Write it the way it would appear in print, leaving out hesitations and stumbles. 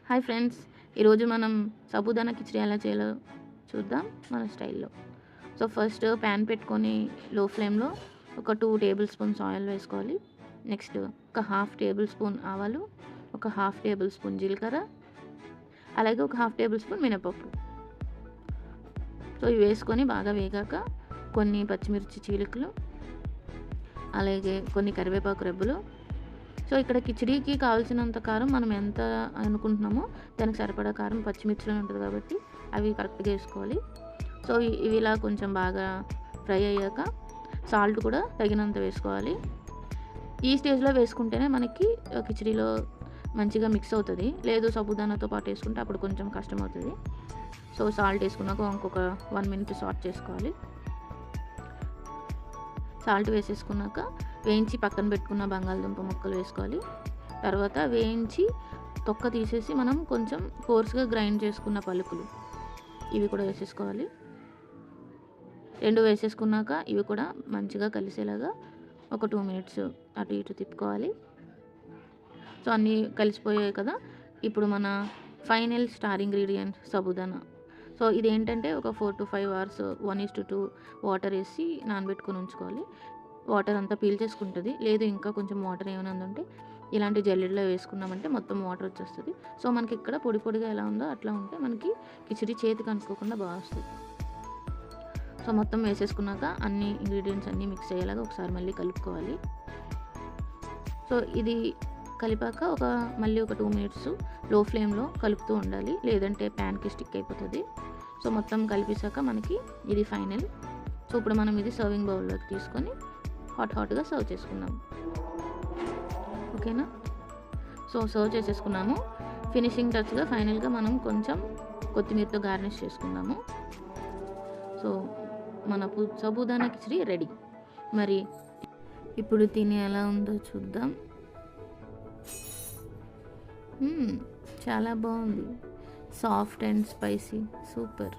Hi friends, ఈరోజు మనం సాబుదానా కిచిడి ఎలా చేయాలో చూద్దాం మన స్టైల్లో. సో ఫస్ట్ ప్యాన్ పెట్టుకొని లో ఫ్లేమ్లో ఒక 2 టేబుల్ స్పూన్స్ ఆయిల్ వేసుకోవాలి. నెక్స్ట్ ఒక హాఫ్ టేబుల్ స్పూన్ ఆవాలు, ఒక హాఫ్ టేబుల్ స్పూన్ జీలకర్ర, అలాగే ఒక హాఫ్ టేబుల్ స్పూన్ మినపప్పు. సో ఇవి వేసుకొని బాగా వేగాక కొన్ని పచ్చిమిర్చి చీలికలు, అలాగే కొన్ని కరివేపాకు రెబ్బలు. సో ఇక్కడ కిచిడీకి కావాల్సినంత కారం మనం ఎంత అనుకుంటున్నామో దానికి సరిపడా కారం పచ్చిమిర్చిలో ఉంటుంది కాబట్టి అవి కరెక్ట్గా వేసుకోవాలి. సో ఇవి ఇలా కొంచెం బాగా ఫ్రై అయ్యాక సాల్ట్ కూడా తగినంత వేసుకోవాలి. ఈ స్టేజ్లో వేసుకుంటేనే మనకి కిచిడీలో మంచిగా మిక్స్ అవుతుంది. లేదు సాబుదానాతో పాటు వేసుకుంటే అప్పుడు కొంచెం కష్టం అవుతుంది. సో సాల్ట్ వేసుకున్నాక ఇంకొక 1 మినిట్ సాట్ చేసుకోవాలి. సాల్ట్ వేసేసుకున్నాక వేయించి పక్కన పెట్టుకున్న బంగాళదుంప ముక్కలు వేసుకోవాలి. తర్వాత వేయించి తొక్క తీసేసి మనం కొంచెం కోర్స్గా గ్రైండ్ చేసుకున్న పలుకులు ఇవి కూడా వేసేసుకోవాలి. 2 వేసేసుకున్నాక ఇవి కూడా మంచిగా కలిసేలాగా ఒక 2 మినిట్స్ అటు ఇటు తిప్పుకోవాలి. సో అన్నీ కలిసిపోయాయి కదా. ఇప్పుడు మన final star ingredient sabudana. So ఇదేంటంటే ఒక 4 to 5 అవర్స్ 1:2 వాటర్ వేసి నానబెట్టుకొని ఉంచుకోవాలి. వాటర్ అంతా పీల్చేసుకుంటుంది. లేదు ఇంకా కొంచెం వాటర్ ఏమైనా ఉందంటే ఇలాంటి జల్లెడలో వేసుకున్నామంటే మొత్తం వాటర్ వచ్చేస్తుంది. సో మనకి ఇక్కడ పొడి పొడిగా ఎలా ఉందో అట్లా ఉంటే మనకి కిచిడి చేతికి అనుకోకుండా బాగా వస్తుంది. సో మొత్తం వేసేసుకున్నాక అన్ని ఇంగ్రీడియంట్స్ అన్నీ మిక్స్ అయ్యేలాగా ఒకసారి మళ్ళీ కలుపుకోవాలి. సో ఇది కలిపాక మళ్ళీ ఒక 2 మినిట్స్ లో ఫ్లేమ్లో కలుపుతూ ఉండాలి, లేదంటే ప్యాన్కి స్టిక్ అయిపోతుంది. సో మొత్తం కలిపేసాక మనకి ఇది ఫైనల్. సో ఇప్పుడు మనం ఇది సర్వింగ్ బౌల్లోకి తీసుకొని హాట్గా సర్వ్ చేసుకుందాం. ఓకేనా. సో సర్వ్ చేసేసుకున్నాము. ఫినిషింగ్ టచ్గా ఫైనల్గా మనం కొంచెం కొత్తిమీరతో గార్నిష్ చేసుకుందాము. సో మన సాబుదానా కిచిడి రెడీ. మరి ఇప్పుడు తిని ఎలా ఉందో చూద్దాం. చాలా బాగుంది, సాఫ్ట్ అండ్ స్పైసీ, సూపర్.